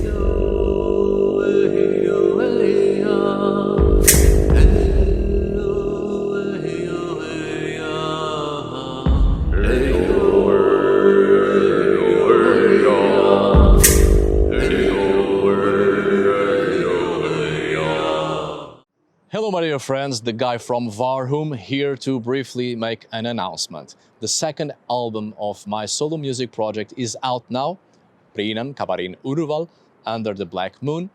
Hello my dear friends, the guy from VAR UMN here to briefly make an announcement. The second album of my solo music project is out now, Prinan Kabarin Uruval, Under the Black Moon.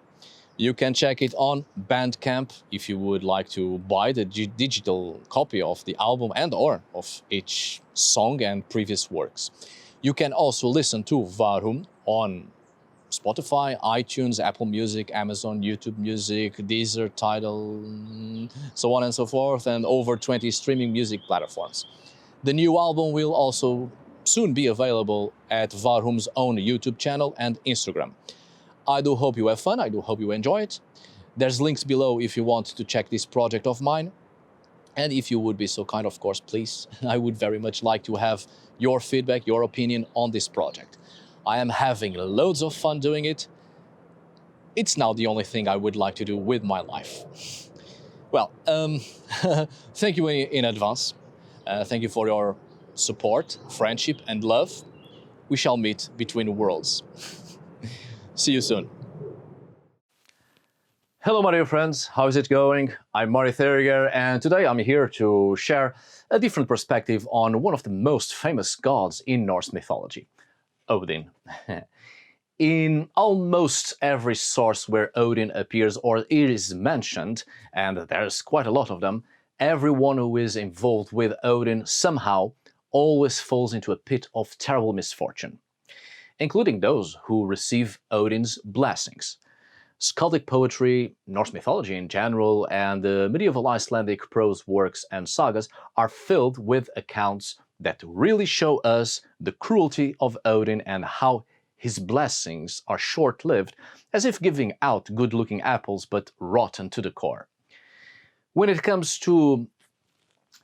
You can check it on Bandcamp if you would like to buy the digital copy of the album and or of each song and previous works. You can also listen to VAR UMN on Spotify, iTunes, Apple Music, Amazon, YouTube Music, Deezer, Tidal, so on and so forth, and over 20 streaming music platforms. The new album will also soon be available at VAR UMN's own YouTube channel and Instagram. I do hope you have fun, I do hope you enjoy it. There's links below if you want to check this project of mine. And if you would be so kind, of course, please, I would very much like to have your feedback, your opinion on this project. I am having loads of fun doing it. It's now the only thing I would like to do with my life. Well, thank you in advance. Thank you for your support, friendship and love. We shall meet between worlds. See you soon. Hello my dear friends, how is it going? I'm Arith, and today I'm here to share a different perspective on one of the most famous gods in Norse mythology. Odin. In almost every source where Odin appears or is mentioned, and there's quite a lot of them, everyone who is involved with Odin somehow always falls into a pit of terrible misfortune, including those who receive Odin's blessings. Skaldic poetry, Norse mythology in general, and the medieval Icelandic prose works and sagas are filled with accounts that really show us the cruelty of Odin and how his blessings are short-lived, as if giving out good-looking apples but rotten to the core. When it comes to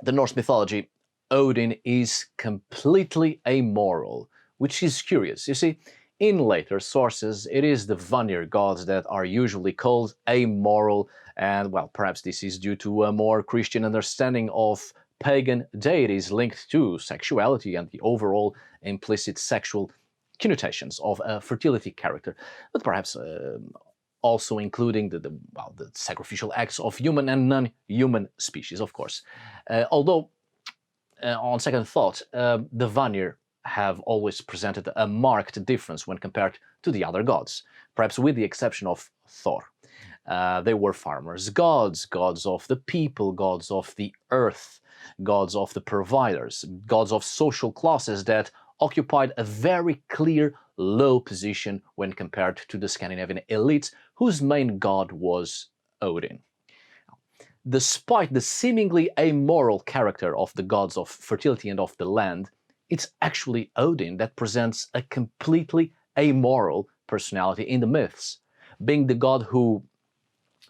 the Norse mythology, Odin is completely amoral, which is curious. You see, in later sources, it is the Vanir gods that are usually called amoral, and well, perhaps this is due to a more Christian understanding of pagan deities linked to sexuality and the overall implicit sexual connotations of a fertility character, but perhaps also including the sacrificial acts of human and non-human species, of course. Although, on second thought, the Vanir have always presented a marked difference when compared to the other gods, perhaps with the exception of Thor. They were farmers' gods, gods of the people, gods of the earth, gods of the providers, gods of social classes that occupied a very clear low position when compared to the Scandinavian elites, whose main god was Odin. Despite the seemingly amoral character of the gods of fertility and of the land, it's actually Odin that presents a completely amoral personality in the myths, being the god who,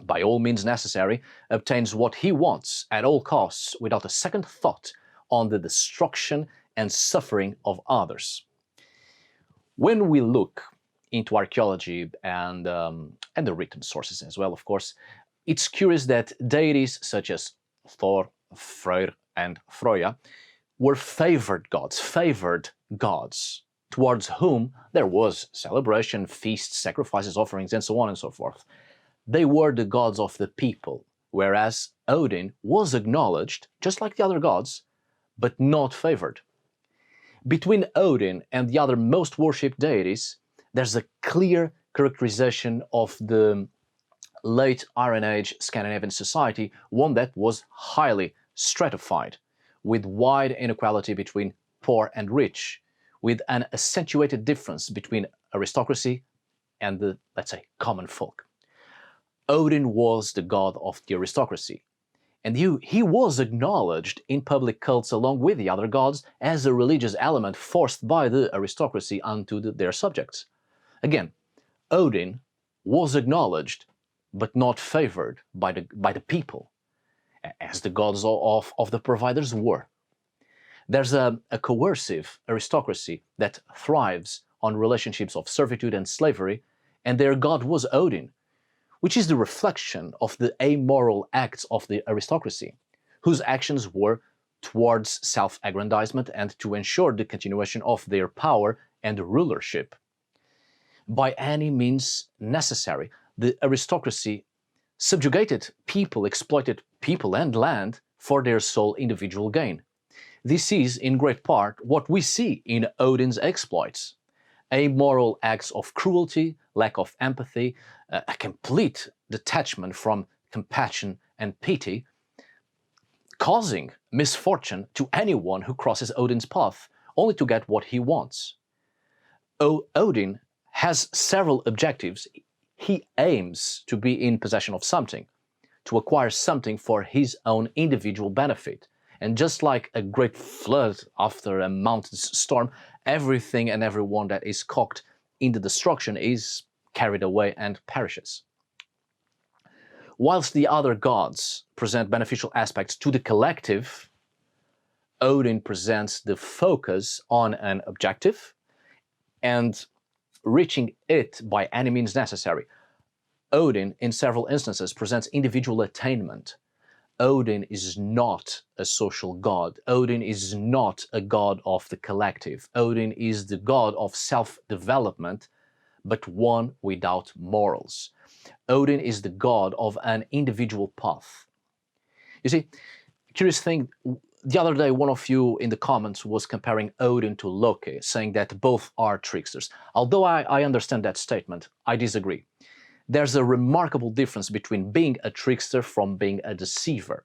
by all means necessary, obtains what he wants at all costs without a second thought on the destruction and suffering of others. When we look into archaeology and the written sources as well, of course, it's curious that deities such as Thor, Freyr and Froya were favored gods, towards whom there was celebration, feasts, sacrifices, offerings, and so on and so forth. They were the gods of the people, whereas Odin was acknowledged, just like the other gods, but not favored. Between Odin and the other most worshipped deities, there's a clear characterization of the late Iron Age Scandinavian society, one that was highly stratified, with wide inequality between poor and rich, with an accentuated difference between aristocracy and the, let's say, common folk. Odin was the god of the aristocracy, and he was acknowledged in public cults along with the other gods as a religious element forced by the aristocracy onto their subjects. Again, Odin was acknowledged but not favored by the people, as the gods of the providers were. There's a coercive aristocracy that thrives on relationships of servitude and slavery, and their god was Odin, which is the reflection of the amoral acts of the aristocracy, whose actions were towards self-aggrandizement and to ensure the continuation of their power and rulership. By any means necessary, the aristocracy subjugated people, exploited people and land for their sole individual gain. This is, in great part, what we see in Odin's exploits. Amoral acts of cruelty, lack of empathy, a complete detachment from compassion and pity, causing misfortune to anyone who crosses Odin's path, only to get what he wants. Odin has several objectives. He aims to be in possession of something, to acquire something for his own individual benefit. And just like a great flood after a mountain storm, everything and everyone that is caught in the destruction is carried away and perishes. Whilst the other gods present beneficial aspects to the collective, Odin presents the focus on an objective and reaching it by any means necessary. Odin, in several instances, presents individual attainment. Odin is not a social god. Odin is not a god of the collective. Odin is the god of self-development, but one without morals. Odin is the god of an individual path. You see, curious thing, the other day one of you in the comments was comparing Odin to Loki, saying that both are tricksters. Although I understand that statement, I disagree. There's a remarkable difference between being a trickster from being a deceiver.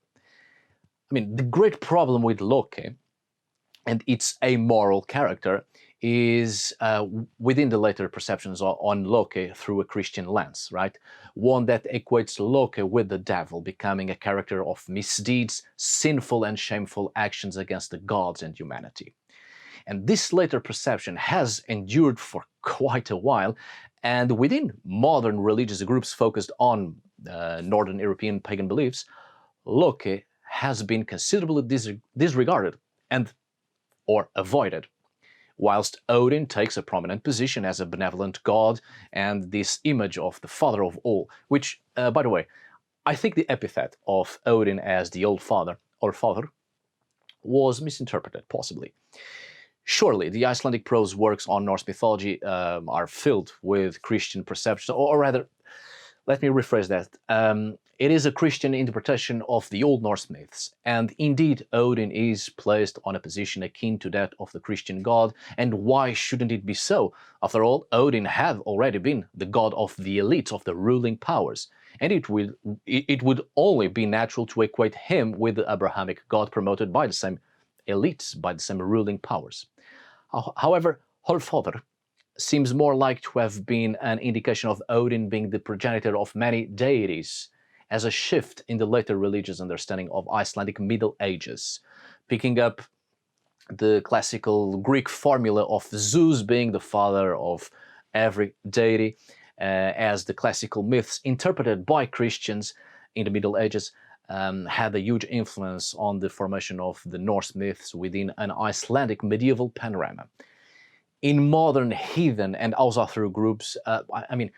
I mean, the great problem with Loki and its amoral character is within the later perceptions on Loki through a Christian lens, right? One that equates Loki with the devil, becoming a character of misdeeds, sinful and shameful actions against the gods and humanity. And this later perception has endured for quite a while, and within modern religious groups focused on Northern European pagan beliefs, Loki has been considerably disregarded and or avoided, whilst Odin takes a prominent position as a benevolent god and this image of the father of all, which, by the way, I think the epithet of Odin as the old father, or father, was misinterpreted, possibly. Surely, the Icelandic prose works on Norse mythology are filled with Christian perceptions, or rather, let me rephrase that. It is a Christian interpretation of the Old Norse myths, and indeed Odin is placed on a position akin to that of the Christian god, and why shouldn't it be so? After all, Odin had already been the god of the elites, of the ruling powers, and it would only be natural to equate him with the Abrahamic god promoted by the same elites, by the same ruling powers. However, Hallfather seems more like to have been an indication of Odin being the progenitor of many deities, as a shift in the later religious understanding of Icelandic Middle Ages, picking up the classical Greek formula of Zeus being the father of every deity, as the classical myths interpreted by Christians in the Middle Ages had a huge influence on the formation of the Norse myths within an Icelandic medieval panorama. In modern heathen and Ásathr groups, I mean,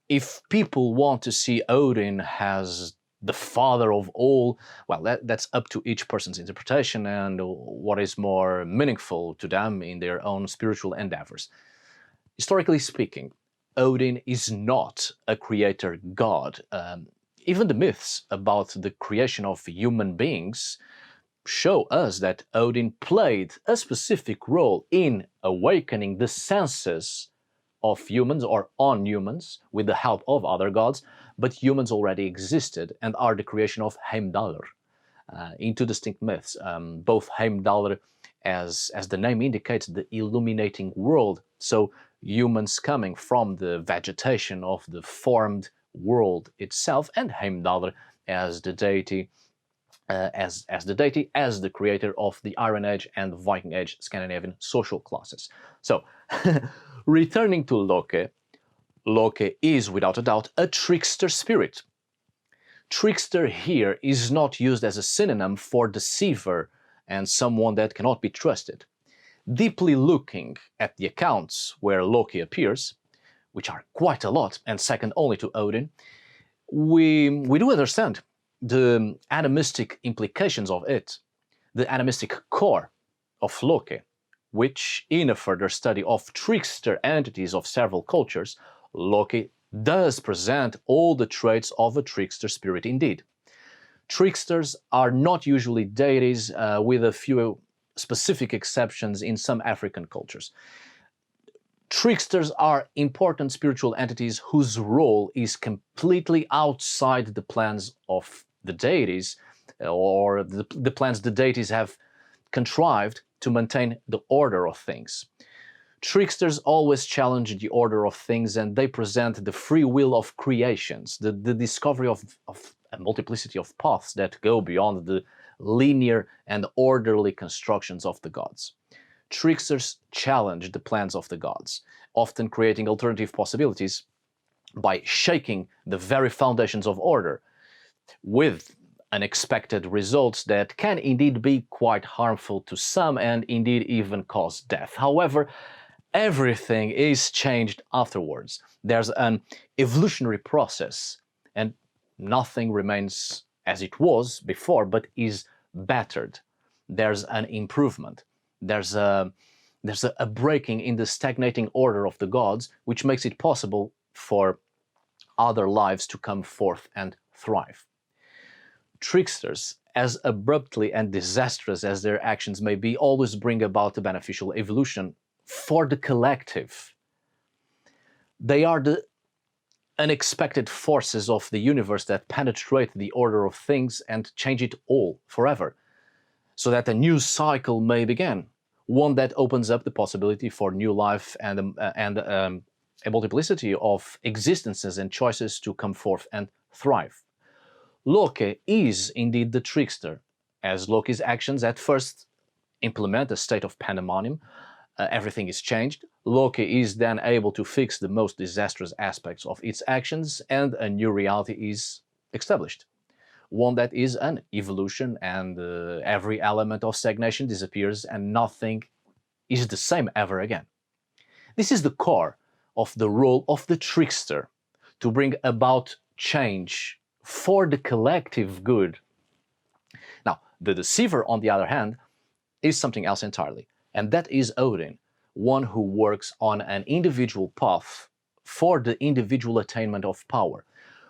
if people want to see Odin as the father of all, well, that's up to each person's interpretation and what is more meaningful to them in their own spiritual endeavors. Historically speaking, Odin is not a creator god. Even the myths about the creation of human beings show us that Odin played a specific role in awakening the senses of humans or on humans with the help of other gods, but humans already existed and are the creation of Heimdallr. In two distinct myths, both Heimdallr, as the name indicates, the illuminating world, so humans coming from the vegetation of the formed world itself, and Heimdallr as the deity, as the creator of the Iron Age and Viking Age Scandinavian social classes. So, returning to Loki, Loki is without a doubt a trickster spirit. Trickster here is not used as a synonym for deceiver and someone that cannot be trusted. Deeply looking at the accounts where Loki appears, which are quite a lot and second only to Odin, we do understand the animistic implications of it, the animistic core of Loki, which in a further study of trickster entities of several cultures, Loki does present all the traits of a trickster spirit indeed. Tricksters are not usually deities, with a few specific exceptions in some African cultures. Tricksters are important spiritual entities whose role is completely outside the plans of the deities, or the plans the deities have contrived to maintain the order of things. Tricksters always challenge the order of things, and they present the free will of creations, the discovery of a multiplicity of paths that go beyond the linear and orderly constructions of the gods. Tricksters challenge the plans of the gods, often creating alternative possibilities by shaking the very foundations of order, with unexpected results that can indeed be quite harmful to some and indeed even cause death. However, everything is changed afterwards. There's an evolutionary process, and nothing remains as it was before, but is bettered. There's an improvement. There's a breaking in the stagnating order of the gods, which makes it possible for other lives to come forth and thrive. Tricksters, as abruptly and disastrous as their actions may be, always bring about a beneficial evolution for the collective. They are the unexpected forces of the universe that penetrate the order of things and change it all forever, so that a new cycle may begin, one that opens up the possibility for new life and a multiplicity of existences and choices to come forth and thrive. Loki is indeed the trickster, as Loki's actions at first implement a state of pandemonium. Everything is changed. Loki is then able to fix the most disastrous aspects of its actions, and a new reality is established. One that is an evolution, and every element of stagnation disappears and nothing is the same ever again. This is the core of the role of the trickster, to bring about change for the collective good. Now, the Deceiver, on the other hand, is something else entirely, and that is Odin, one who works on an individual path for the individual attainment of power,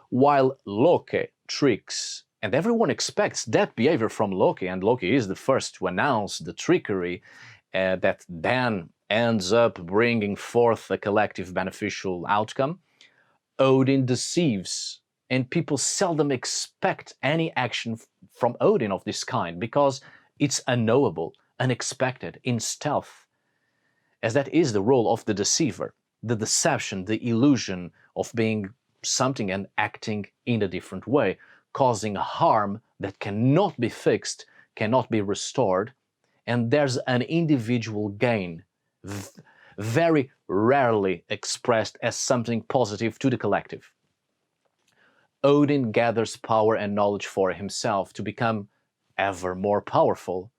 while Loki tricks, and everyone expects that behavior from Loki, and Loki is the first to announce the trickery that then ends up bringing forth a collective beneficial outcome. Odin deceives, and people seldom expect any action from Odin of this kind, because it's unknowable, unexpected, in stealth, as that is the role of the Deceiver, the deception, the illusion of being something and acting in a different way, causing harm that cannot be fixed, cannot be restored, and there's an individual gain, very rarely expressed as something positive to the collective. Odin gathers power and knowledge for himself to become ever more powerful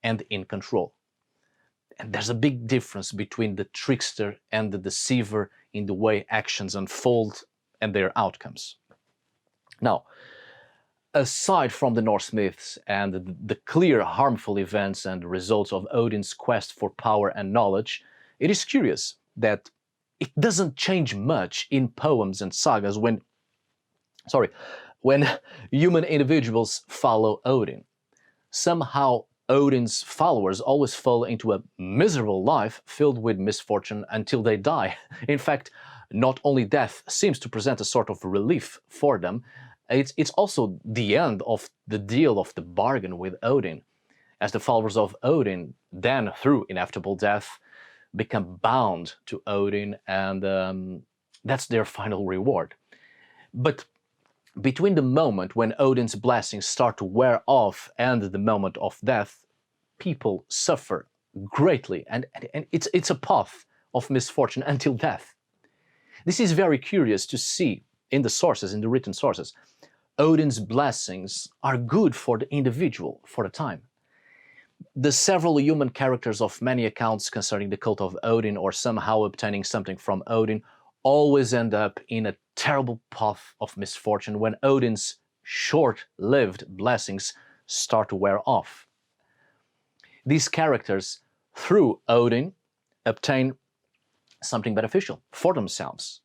and in control. And there's a big difference between the trickster and the deceiver in the way actions unfold and their outcomes. Now, aside from the Norse myths and the clear harmful events and results of Odin's quest for power and knowledge, it is curious that it doesn't change much in poems and sagas when human individuals follow Odin. Somehow, Odin's followers always fall into a miserable life filled with misfortune until they die. In fact, not only death seems to present a sort of relief for them, it's also the end of the deal of the bargain with Odin, as the followers of Odin then, through inevitable death, become bound to Odin, and that's their final reward. But between the moment when Odin's blessings start to wear off and the moment of death, people suffer greatly, and it's a path of misfortune until death. This is very curious to see in the sources, in the written sources. Odin's blessings are good for the individual for a time. The several human characters of many accounts concerning the cult of Odin or somehow obtaining something from Odin always end up in a terrible path of misfortune when Odin's short-lived blessings start to wear off. These characters, through Odin, obtain something beneficial for themselves,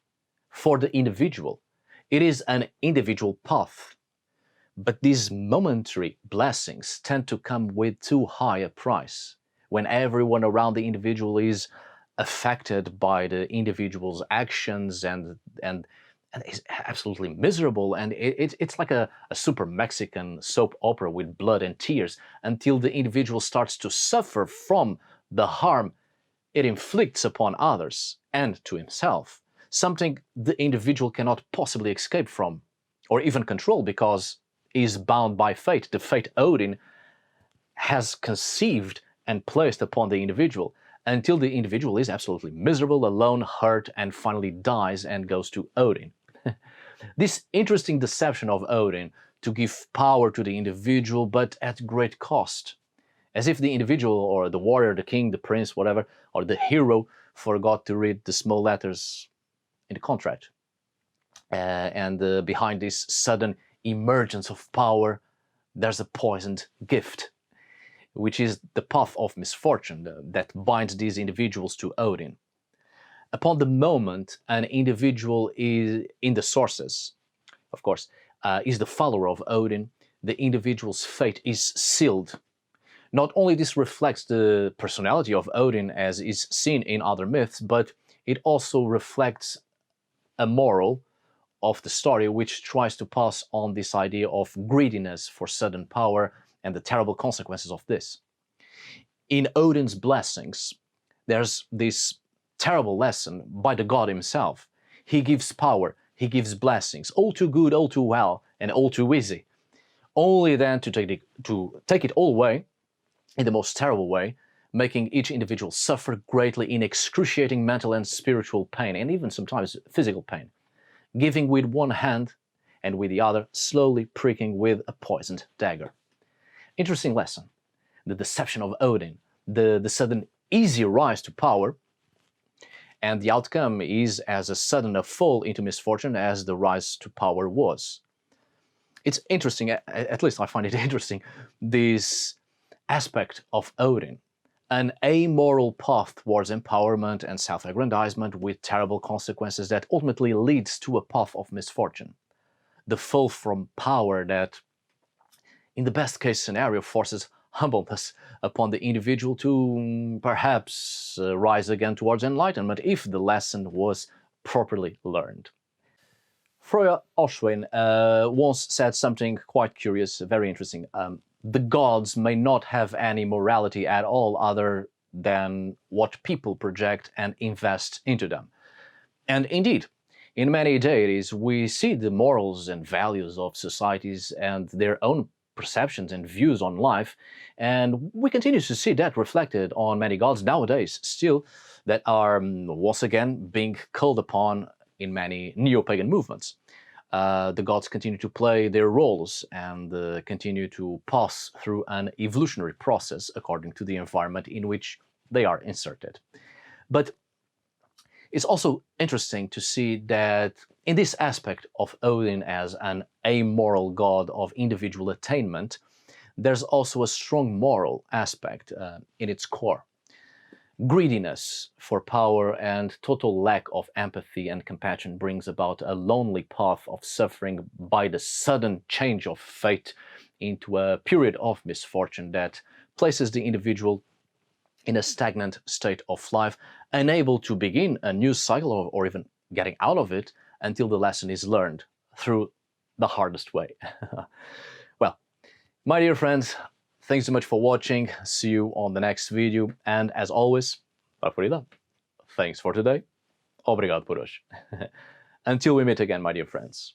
for the individual. It is an individual path. But these momentary blessings tend to come with too high a price, when everyone around the individual is affected by the individual's actions and is absolutely miserable. And it's like a super Mexican soap opera with blood and tears, until the individual starts to suffer from the harm it inflicts upon others and to himself, something the individual cannot possibly escape from or even control, because he is bound by fate, the fate Odin has conceived and placed upon the individual, until the individual is absolutely miserable, alone, hurt, and finally dies and goes to Odin. This interesting deception of Odin to give power to the individual, but at great cost, as if the individual or the warrior, the king, the prince, whatever, or the hero forgot to read the small letters in the contract. Behind this sudden emergence of power, there's a poisoned gift, which is the path of misfortune that binds these individuals to Odin. Upon the moment an individual is in the sources, of course, is the follower of Odin, the individual's fate is sealed. Not only this reflects the personality of Odin as is seen in other myths, but it also reflects a moral of the story which tries to pass on this idea of greediness for sudden power and the terrible consequences of this. In Odin's blessings, there's this terrible lesson by the god himself. He gives power, he gives blessings, all too good, all too well, and all too easy, only then to take it all away in the most terrible way, making each individual suffer greatly in excruciating mental and spiritual pain, and even sometimes physical pain, giving with one hand and with the other slowly pricking with a poisoned dagger. Interesting lesson. The deception of Odin, the sudden easy rise to power, and the outcome is as a sudden a fall into misfortune as the rise to power was. It's interesting, at least I find it interesting, this aspect of Odin, an amoral path towards empowerment and self-aggrandizement with terrible consequences that ultimately leads to a path of misfortune. The fall from power that, in the best case scenario, forces humbleness upon the individual to perhaps rise again towards enlightenment if the lesson was properly learned. Freya Oshwin once said something quite curious, very interesting. The gods may not have any morality at all other than what people project and invest into them. And indeed, in many deities, we see the morals and values of societies and their own perceptions and views on life, and we continue to see that reflected on many gods nowadays still that are once again being called upon in many neo-pagan movements. The gods continue to play their roles and continue to pass through an evolutionary process according to the environment in which they are inserted. But it's also interesting to see that in this aspect of Odin as an amoral god of individual attainment, there's also a strong moral aspect in its core. Greediness for power and total lack of empathy and compassion brings about a lonely path of suffering by the sudden change of fate into a period of misfortune that places the individual in a stagnant state of life, unable to begin a new cycle or even getting out of it until the lesson is learned through the hardest way. Well, my dear friends, thanks so much for watching. See you on the next video. And as always, thanks for today. Obrigado por hoje. Until we meet again, my dear friends.